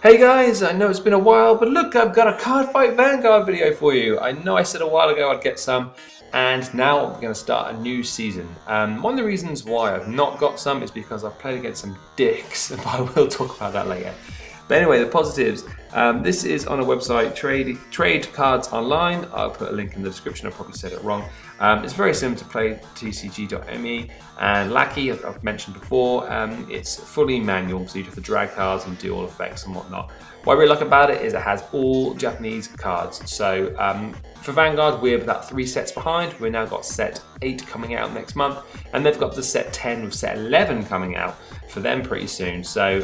Hey guys, I know it's been a while, but look, I've got a Cardfight Vanguard video for you. I know I said a while ago I'd get some, and now we're going to start a new season. One of the reasons why I've not got some is because I've played against some dicks, but I will talk about that later. But anyway, the positives. This is on a website, Trade Cards Online. I'll put a link in the description, I probably said it wrong. It's very similar to play tcg.me, and Lackey, I've mentioned before, it's fully manual, so you have to drag cards and do all effects and whatnot. What I really like about it is it has all Japanese cards. So for Vanguard, we're about 3 sets behind. We've now got set 8 coming out next month, and they've got the set 10 with set 11 coming out for them pretty soon. So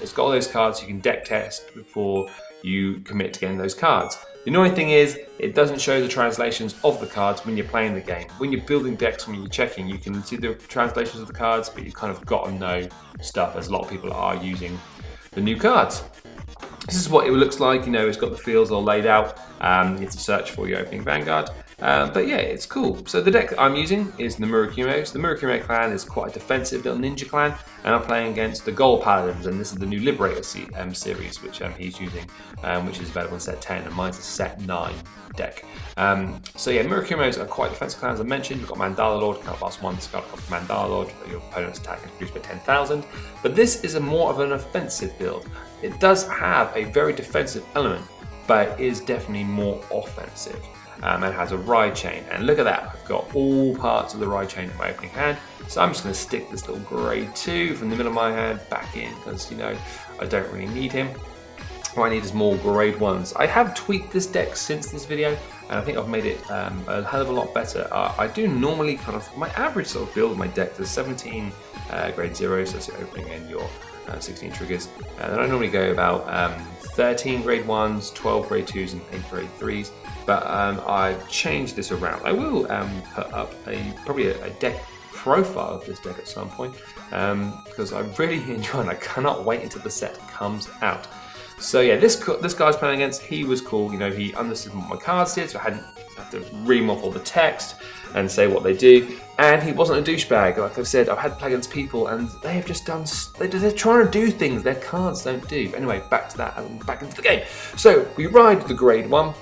it's got all those cards you can deck test before you commit to getting those cards. The annoying thing is, it doesn't show the translations of the cards when you're playing the game. When you're building decks, when you're checking, you can see the translations of the cards, but you've kind of got to know stuff, as a lot of people are using the new cards. This is what it looks like, you know, it's got the fields all laid out. You have to search for your opening Vanguard. But yeah, it's cool. So the deck I'm using is the Murakumo. So the Murakumo clan is quite a defensive little ninja clan, and I'm playing against the Gold Paladins, and this is the new Liberators series, which he's using, which is available in set 10, and mine's a set 9 deck. So yeah, Murakumos are quite defensive clans, as I mentioned. We've got Mandala Lord, can't pass 1, discard a copy of Mandala Lord, your opponent's attack is reduced by 10,000. But this is more of an offensive build. It does have a very defensive element, but it is definitely more offensive. And has a ride chain, and look at that, I've got all parts of the ride chain in my opening hand, so I'm just going to stick this little grade 2 from the middle of my hand back in, because you know, I don't really need him. What I need is more grade 1s. I have tweaked this deck since this video, and I think I've made it a hell of a lot better. I do normally my average sort of build of my deck is 17 grade 0s, so that's your opening and your 16 triggers, and then I normally go about 13 grade 1s, 12 grade 2s, and 8 grade 3s. But I've changed this around. I will put up probably a deck profile of this deck at some point, because I really enjoy it. I cannot wait until the set comes out. So yeah, this guy I was playing against, he was cool. You know, he understood what my cards did, so I hadn't have to read them off all the text and say what they do. And he wasn't a douchebag. Like I've said, I've had to play against people, and they have just done. They're trying to do things their cards don't do. But anyway, back to that and back into the game. So we ride the grade 1.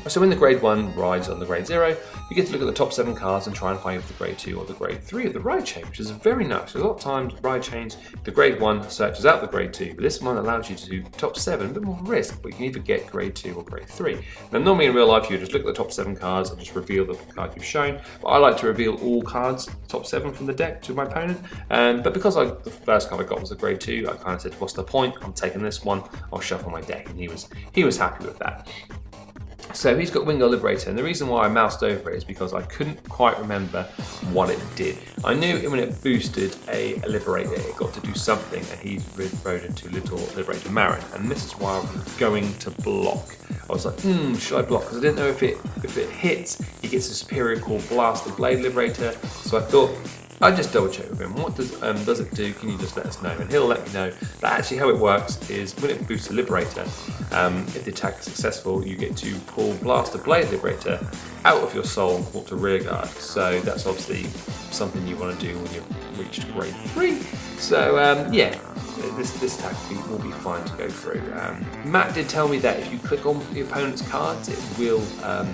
So when the grade 1 rides on the grade 0, you get to look at the top 7 cards and try and find the grade 2 or the grade 3 of the ride chain, which is very nice. A lot of times, ride chains, the grade 1 searches out the grade 2, but this one allows you to do top 7, a bit more risk, but you can either get grade 2 or grade 3. Now, normally in real life, you just look at the top 7 cards and just reveal the card you've shown, but I like to reveal all cards, top 7 from the deck to my opponent, but because the first card I got was a grade 2, I kind of said, what's the point? I'm taking this one, I'll shuffle my deck, and he was happy with that. So he's got Vanguard Liberator, and the reason why I moused over it is because I couldn't quite remember what it did. I knew when it boosted a Liberator, it got to do something, and he rode into Little Liberator Marin, and this is why I was going to block. I was like, should I block? Because I didn't know if it hits, he gets a superior called Blast the Blade Liberator, so I thought, I'd just double check with him. What does it do? Can you just let us know? And he'll let me know that actually how it works is when it boosts a Liberator, if the attack is successful, you get to pull Blast the Blade Liberator out of your soul and put to rear guard. So that's obviously something you want to do when you've reached grade 3. So yeah, this attack will be fine to go through. Matt did tell me that if you click on the opponent's cards, it will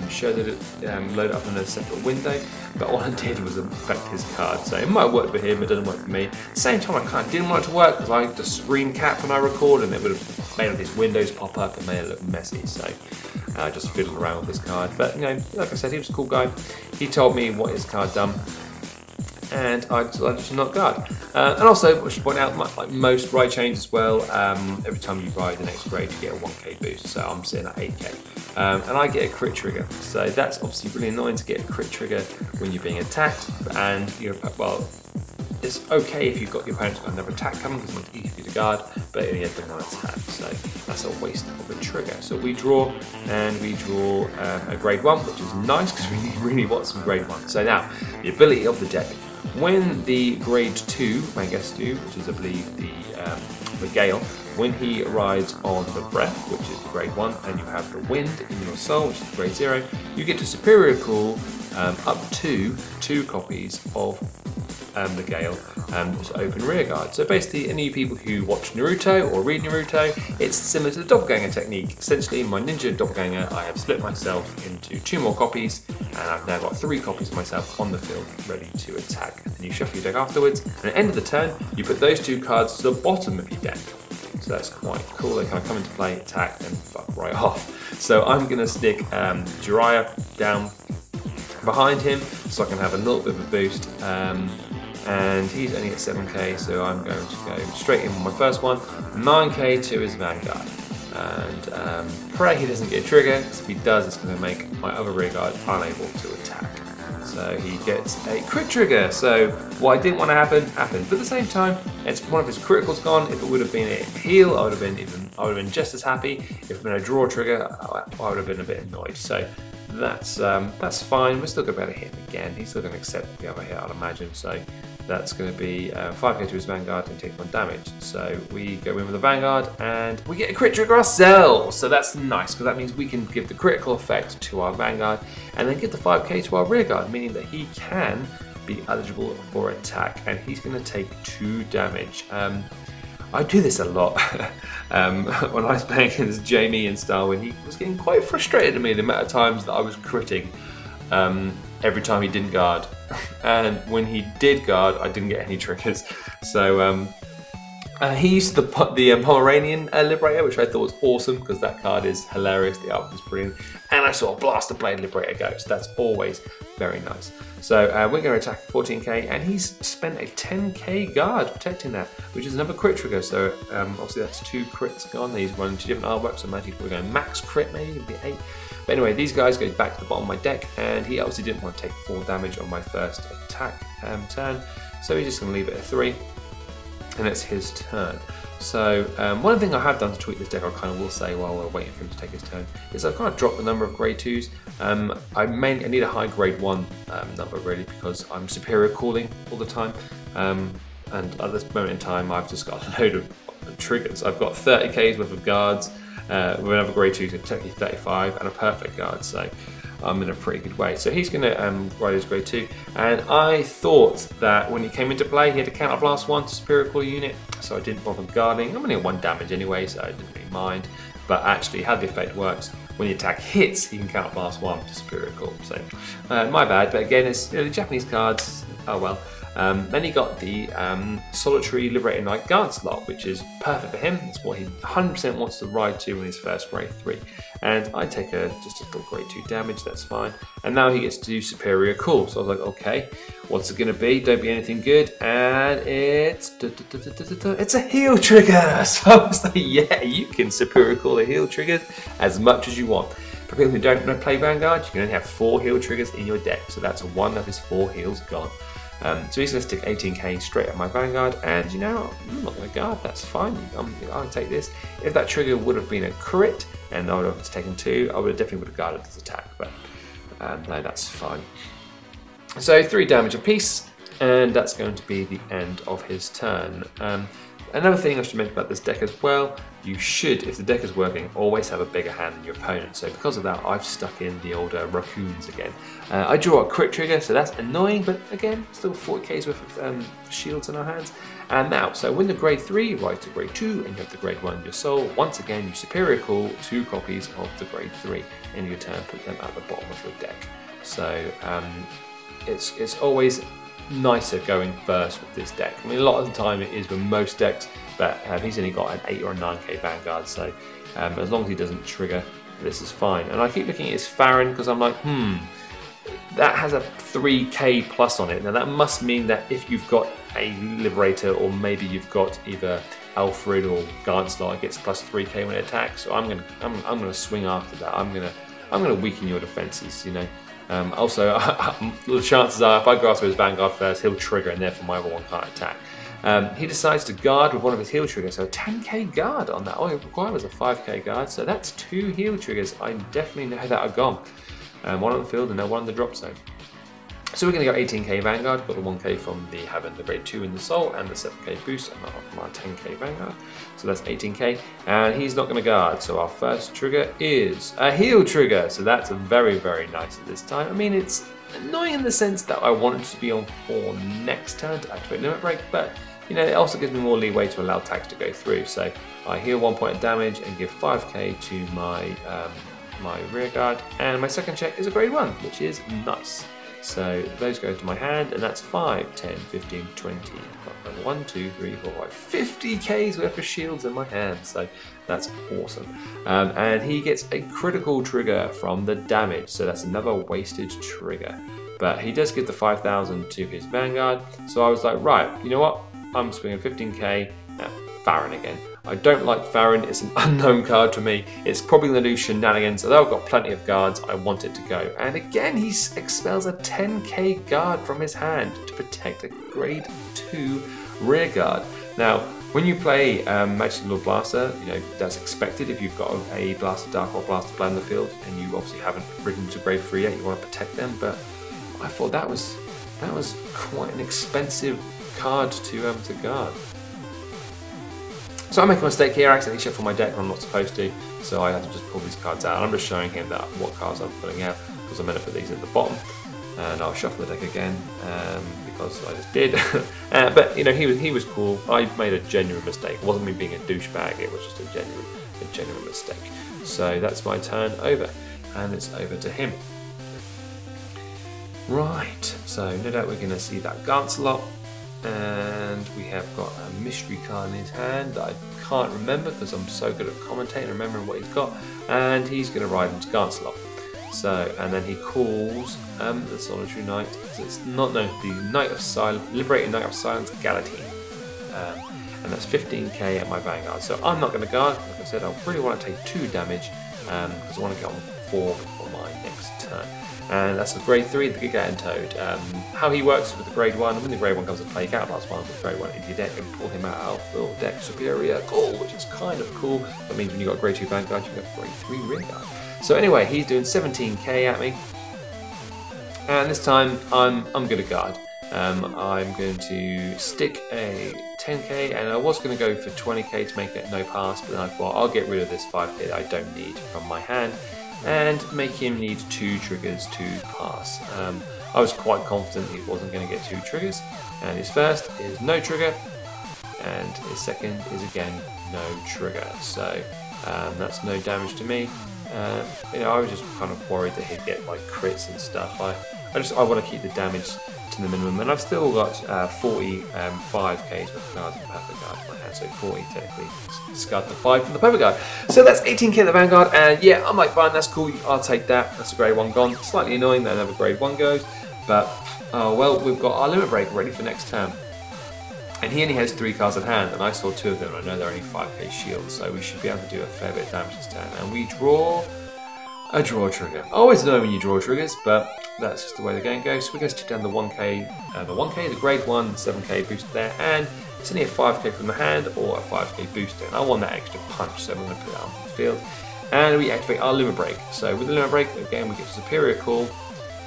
show that it load up in a separate window, but all I did was affect his card. So it might work for him, it doesn't work for me. At the same time, I kind of didn't want it to work because I just screen cap when I record, and it would have made all these windows pop up and made it look messy. So I just fiddled around with this card. But you know, like I said, he was a cool guy. He told me what his card done, and I decided to not guard. And also, I should point out, like most ride chains as well, every time you ride the next grade, you get a 1k boost, so I'm sitting at 8k. And I get a crit trigger, so that's obviously really annoying to get a crit trigger when you're being attacked, and well, it's okay if you've got your opponent's got another attack coming because it's easy for you to guard, but in the end, they're one attack, so that's a waste of a trigger. So we draw, and we draw a grade 1, which is nice because we really want some grade 1. So now, the ability of the deck. When the grade 2, Mangestu, which is I believe the Gale, when he rides on the Breath, which is grade 1, and you have the Wind in your soul, which is grade 0, you get to superior call up to 2 copies of the Gale to open rearguard. So basically, any people who watch Naruto or read Naruto, it's similar to the doppelganger technique. Essentially, in my ninja doppelganger, I have split myself into 2 more copies, and I've now got 3 copies of myself on the field ready to attack. And then you shuffle your deck afterwards, and at the end of the turn, you put those 2 cards to the bottom of your deck. So that's quite cool. They kind of come into play, attack, and fuck right off. So I'm going to stick Jiraiya down behind him so I can have a little bit of a boost. And he's only at 7k, so I'm going to go straight in with my first one. 9k to his Vanguard. And pray he doesn't get a trigger, because if he does, it's going to make my other rearguard unable to attack. So he gets a crit trigger. So what I didn't want to happen, happened. But at the same time, it's one of his criticals gone. If it would have been a heal, I would have been just as happy. If it had been a draw trigger, I would have been a bit annoyed. So that's fine. We're still going to be able to hit him again. He's still going to accept the other hit, I'd imagine. So that's going to be 5k to his Vanguard and take 1 damage. So we go in with the Vanguard and we get a crit trigger ourselves. So that's nice, because that means we can give the critical effect to our Vanguard and then give the 5k to our rearguard, meaning that he can be eligible for attack, and he's going to take 2 damage. I do this a lot when I was playing against Jamie and Starwin. He was getting quite frustrated at me the amount of times that I was critting every time he didn't guard. And when he did guard, I didn't get any triggers. So he used the Pomeranian Liberator, which I thought was awesome because that card is hilarious. The art is brilliant. And I saw Blaster Blade Liberator go, so that's always very nice. So we're going to attack 14k, and he's spent a 10k guard protecting that, which is another crit trigger. So obviously that's 2 crits gone. He's running 2 different artworks, so imagine we're going max crit, maybe it'd be 8. But anyway, these guys go back to the bottom of my deck, and he obviously didn't want to take 4 damage on my first attack turn, so he's just going to leave it at 3, and it's his turn. So one thing I have done to tweak this deck, I kind of will say while we're waiting for him to take his turn, is I've kind of dropped the number of grade 2s. I need a high grade 1 number really, because I'm superior calling all the time, and at this moment in time I've just got a load of triggers. I've got 30k's worth of guards, with another grade 2 to technically 35, and a perfect guard, so I'm in a pretty good way. So he's going to ride his grade 2, and I thought that when he came into play he had a counter blast 1 to superior call unit, so I didn't bother guarding. I'm only at 1 damage anyway, so I didn't really mind, but actually how the effect works, when the attack hits he can counter blast 1 to superior call, so my bad. But again, it's, you know, the Japanese cards, oh well. Then he got the Solitary Liberating Knight Guard slot, which is perfect for him. It's what he 100% wants to ride to in his first grade 3. And I take just a little grade 2 damage, that's fine. And now he gets to do Superior Call. So I was like, okay, what's it going to be? Don't be anything good. And it's a heal trigger. So I was like, yeah, you can Superior Call a heal trigger as much as you want. For people who don't play Vanguard, you can only have 4 heal triggers in your deck. So that's 1 of his 4 heals gone. So he's going to stick 18k straight at my Vanguard, and you know, I'm not going to guard, that's fine, I'll take this. If that trigger would have been a crit, and I would have taken 2, I would have definitely guarded this attack, but no, that's fine. So 3 damage apiece, and that's going to be the end of his turn. Another thing I should mention about this deck as well, you should, if the deck is working, always have a bigger hand than your opponent. So because of that, I've stuck in the old raccoons again. I draw a crit trigger, so that's annoying, but again, still 40k's worth of shields in our hands. And now, so when the grade 3 rise to grade 2, and you have the grade 1 in your soul, once again, you superior call 2 copies of the grade 3 in your turn, put them at the bottom of your deck. So it's always nicer going first with this deck. I mean, a lot of the time it is with most decks, but he's only got an 8 or a 9k Vanguard, so as long as he doesn't trigger, this is fine. And I keep looking at his Farron because I'm like, that has a 3k plus on it. Now that must mean that if you've got a Liberator, or maybe you've got either Alfred or Guardslot, it gets plus 3k when it attacks. So I'm gonna swing after that. I'm gonna weaken your defenses, you know. Also, the chances are if I go after his Vanguard first, he'll trigger, and therefore my other one can't attack. He decides to guard with one of his heal triggers, so a 10k guard on that. All it requires a 5k guard, so that's 2 heal triggers. I definitely know that are gone. 1 on the field and now 1 on the drop zone. So we're going to go 18k Vanguard, got the 1k from the having the grade 2 in the soul and the 7k boost and from our 10k Vanguard. So that's 18k, and he's not going to guard. So our first trigger is a heal trigger. So that's very, very nice at this time. I mean, it's annoying in the sense that I want it to be on 4 next turn to activate Limit Break, but you know, it also gives me more leeway to allow tags to go through. So I heal 1 point of damage and give 5k to my my rear guard, and my second check is a grade 1, which is nice. So those go to my hand, and that's 5, 10, 15, 20, 1, 2, 3, 4, 5, 50k's worth of shields in my hand. So that's awesome. And he gets a critical trigger from the damage, so that's another wasted trigger. But he does give the 5,000 to his Vanguard. So I was like, right, you know what? I'm swinging 15k at Farron again. I don't like Farron, it's an unknown card to me. It's probably going to do shenanigans, although I've got plenty of guards, I want it to go. And again, he expels a 10k guard from his hand to protect a grade 2 rear guard. Now, when you play Magic Lord Blaster, you know, that's expected if you've got a Blaster Dark or Blaster Blood in the field, and you obviously haven't ridden to grade 3 yet, you want to protect them, but I thought that was quite an expensive card to guard. So I make a mistake here, I accidentally shuffle my deck when I'm not supposed to, so I have to just pull these cards out. And I'm just showing him that what cards I'm putting out, because I'm going to put these at the bottom. And I'll shuffle the deck again, because I just did. But you know, he was cool. I made a genuine mistake. It wasn't me being a douchebag, it was just a genuine mistake. So that's my turn over, and it's over to him. Right, so no doubt we're going to see that Gancelot. And we have got a mystery card in his hand that I can't remember because I'm so good at commentating and remembering what he's got. And he's going to ride into Gancelot. So, and then he calls the Solitary Knight. So it's not known, the Knight of Silence, Liberating Knight of Silence, Galatine. And that's 15k at my Vanguard. So I'm not going to guard. Like I said, I really want to take 2 damage because I want to get on 4 for my next turn. And that's a grade 3, the Gigantic Toad. How he works with the grade 1, when the grade 1 comes to play, you can't last one with grade 1 into your deck and pull him out of the deck superior call, which is kind of cool. That means when you've got grade 2 Vanguard, you get grade 3 rear guard. So anyway, he's doing 17k at me. And this time, I'm going to guard. I'm going to stick a 10k, and I was going to go for 20k to make it no pass, but then I thought I'll get rid of this 5k that I don't need from my hand, and make him need 2 triggers to pass. I was quite confident he wasn't going to get 2 triggers, and his first is no trigger, and his second is again no trigger. So that's no damage to me. You know, I was just kind of worried that he'd get like crits and stuff. I want to keep the damage to the minimum, and I've still got 45k's with cards and perfect guard in my hand, so 40 technically. Discard the 5 from the perfect guard. So that's 18k in the Vanguard, and yeah, I'm like, fine, that's cool, I'll take that. That's a grade 1 gone. Slightly annoying that another grade 1 goes, but well, we've got our limit break ready for next turn. And he only has 3 cards in hand, and I saw 2 of them, and I know they're only 5k shields, so we should be able to do a fair bit of damage this turn. And we draw a draw trigger. I always know when you draw triggers, but that's just the way the game goes. So we're going to stick down the 1k, the grade 1, 7k boost there, and it's only a 5k from the hand or a 5k booster. And I want that extra punch, so we're going to put that on the field. And we activate our limit break. So with the limit break, again, we get a superior call.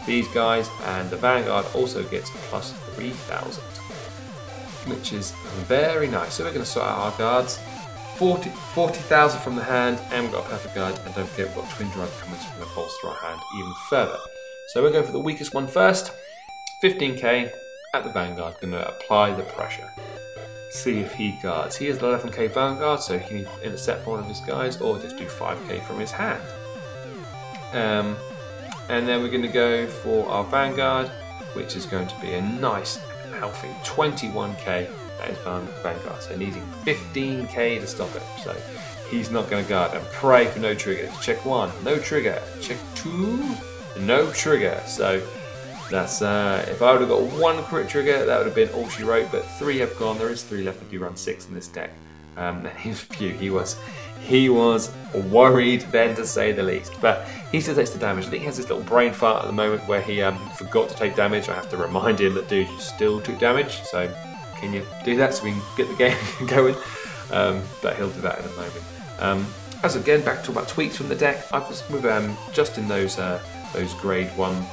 These guys, and the Vanguard also gets plus 3,000. Which is very nice. So we're going to sort out our guards. 40,000 from the hand, and we've got a perfect guard, and don't forget we've got Twin Drive coming, so we're going to bolster our hand even further. So we're going for the weakest one first. 15k at the Vanguard, going to apply the pressure. See if he guards. He has an 11k Vanguard, so he can intercept one of his guys, or just do 5k from his hand. And then we're going to go for our Vanguard, which is going to be a nice healthy 21k at his Vanguard, so needing 15k to stop it. So he's not going to guard and pray for no triggers. Check 1, no trigger. Check 2, no trigger. So that's if I would have got 1 crit trigger, that would have been all she wrote. But 3 have gone. There is 3 left if you run 6 in this deck. And he was worried then, to say the least. But he still takes the damage. I think he has this little brain fart at the moment where he forgot to take damage. I have to remind him that, dude, you still took damage. So can you do that so we can get the game going? But he'll do that in a moment. As again, back to about tweaks from the deck. I've just with just in those grade 1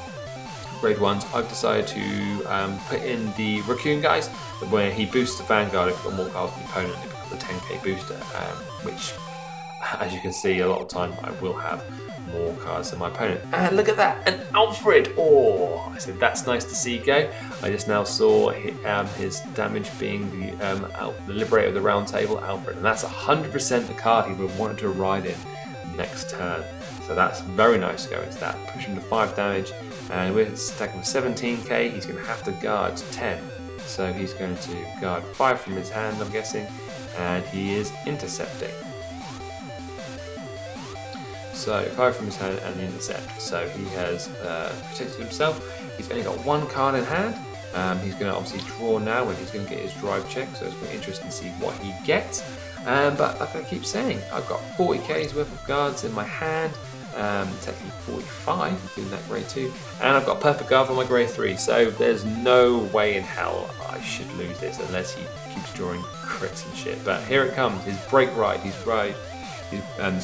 grade 1s, I've decided to put in the Raccoon guys, where he boosts the Vanguard if you've got more cards than the opponent, it becomes a 10k booster, which, as you can see, a lot of the time I will have more cards than my opponent. And look at that, an Alfred! Oh, I said that's nice to see go. I just now saw his damage being the Liberator of the Round Table, Alfred, and that's 100% the card he would have wanted to ride in next turn. So that's very nice to go into that. Push him to 5 damage, and we're attacking with 17k. He's going to have to guard 10. So he's going to guard 5 from his hand, I'm guessing, and he is intercepting. So 5 from his hand and the intercept. So he has protected himself. He's only got 1 card in hand. He's going to obviously draw now, and he's going to get his drive check. So it's quite interesting to see what he gets. But like I keep saying, I've got 40k's worth of guards in my hand. Technically 45, including that grade 2, and I've got a perfect guard for my grade 3, so there's no way in hell I should lose this unless he keeps drawing crits and shit. But here it comes, his break ride, his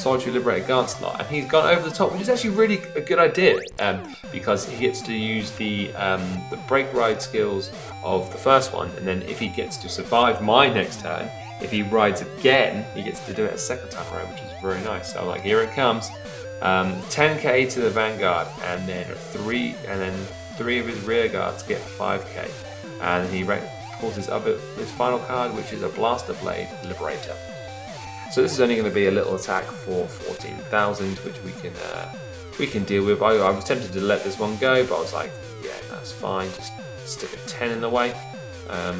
Solitary Liberator guard slot, and he's gone over the top, which is actually really a good idea, because he gets to use the break ride skills of the first one, and then if he gets to survive my next turn, if he rides again, he gets to do it a second time around, which is very nice. So like, here it comes. 10k to the Vanguard, and then 3 of his rear guards get 5k, and he pulls his final card, which is a Blaster Blade Liberator. So this is only going to be a little attack for 14,000, which we can deal with. I was tempted to let this one go, but I was like, yeah, that's fine. Just stick a 10 in the way. I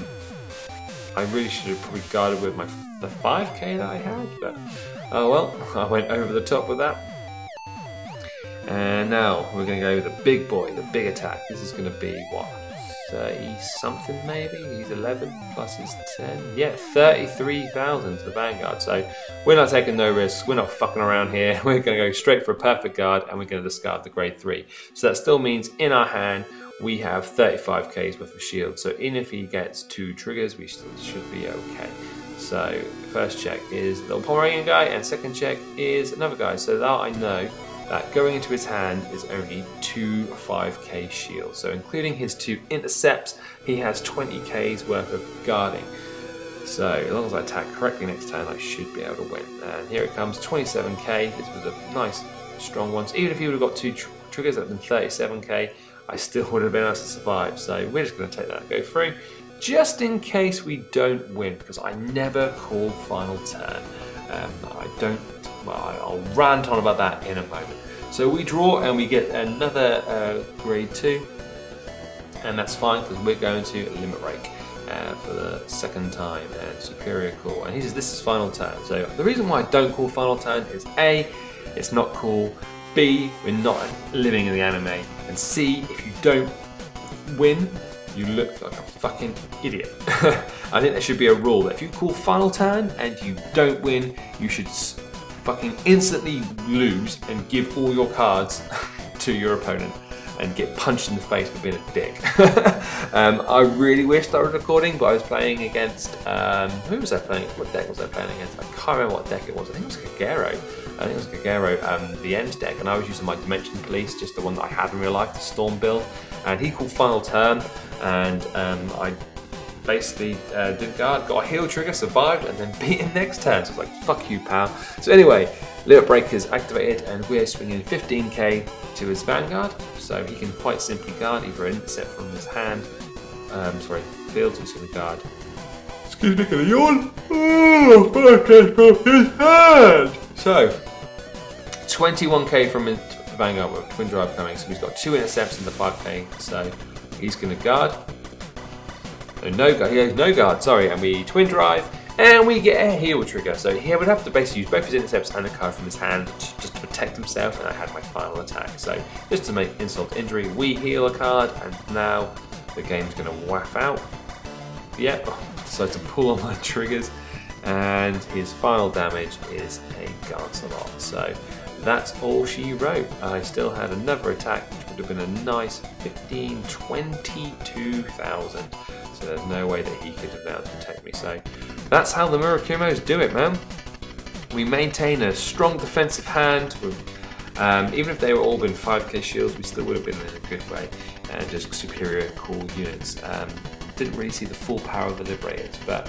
really should have probably guarded with the 5k that I had, but oh well, I went over the top with that. And now we're going to go with the big boy, the big attack. This is going to be, what, 30 something maybe? He's 11 plus his 10. Yeah, 33,000 to the Vanguard. So we're not taking no risks. We're not fucking around here. We're going to go straight for a perfect guard, and we're going to discard the grade 3. So that still means in our hand we have 35k's worth of shield. So even if he gets 2 triggers, we still should be okay. So first check is the little Pomeranian guy, and second check is another guy. So now I know that going into his hand is only 2 5k shields. So including his 2 intercepts, he has 20k's worth of guarding. So as long as I attack correctly next turn, I should be able to win. And here it comes, 27k. This was a nice strong one. So even if he would have got 2 triggers, that would have been 37k. I still would have been able to survive. So we're just going to take that and go through, just in case we don't win, because I never call final turn. I'll rant on about that in a moment. So we draw and we get another grade 2, and that's fine because we're going to Limit Break for the second time, and Superior Call. And he says this is final turn. So the reason why I don't call final turn is A, it's not cool, B, we're not living in the anime, and C, if you don't win, you look like a fucking idiot. I think there should be a rule that if you call final turn and you don't win, you should fucking instantly lose and give all your cards to your opponent and get punched in the face for being a dick. I really wished I was recording, but I was playing against, who was I playing? What deck was I playing against? I can't remember what deck it was. I think it was Kagero. The end deck, and I was using my Dimension Police, just the one that I had in real life, the Storm build, and he called final turn, and I basically did guard, got a heal trigger, survived, and then beat him next turn. So I was like, fuck you, pal. So anyway, Limit Break is activated, and we're swinging 15k to his Vanguard, so he can quite simply guard either an intercept from his hand, field, so he's going to guard. Excuse me, can I yawn? Oh, 5k from his hand! So, 21k from his Vanguard with Twin Drive coming, so he's got 2 intercepts in the 5k, so he's going to guard. No guard, he has no guard, sorry, and we Twin Drive, and we get a heal trigger. So he would have to basically use both his intercepts and a card from his hand just to protect himself, and I had my final attack. So just to make insult to injury, we heal a card, and now the game's going to waff out. Yep, so to pull on my triggers, and his final damage is a Lancelot. So that's all she wrote. I still had another attack, which would have been a nice 22,000. So there's no way that he could have been able to protect me. So that's how the Murakumos do it, man. We maintain a strong defensive hand with Even if they were all been 5k shields, we still would have been in a good way and just superior cool units. Didn't really see the full power of the Liberators, but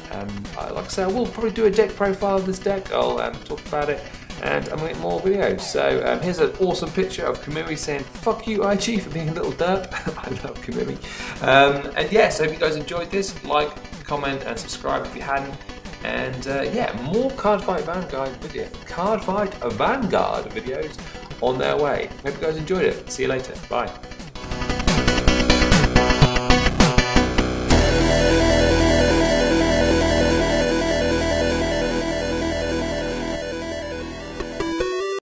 like I said, I will probably do a deck profile of this deck. I'll talk about it, and I'm going to make more videos. So here's an awesome picture of Kamiri saying "fuck you, IG," for being a little derp. I love Kamiri. And yes, I hope you guys enjoyed this. Like, comment, and subscribe if you hadn't. And yeah, more Cardfight Vanguard videos on their way. Hope you guys enjoyed it. See you later. Bye.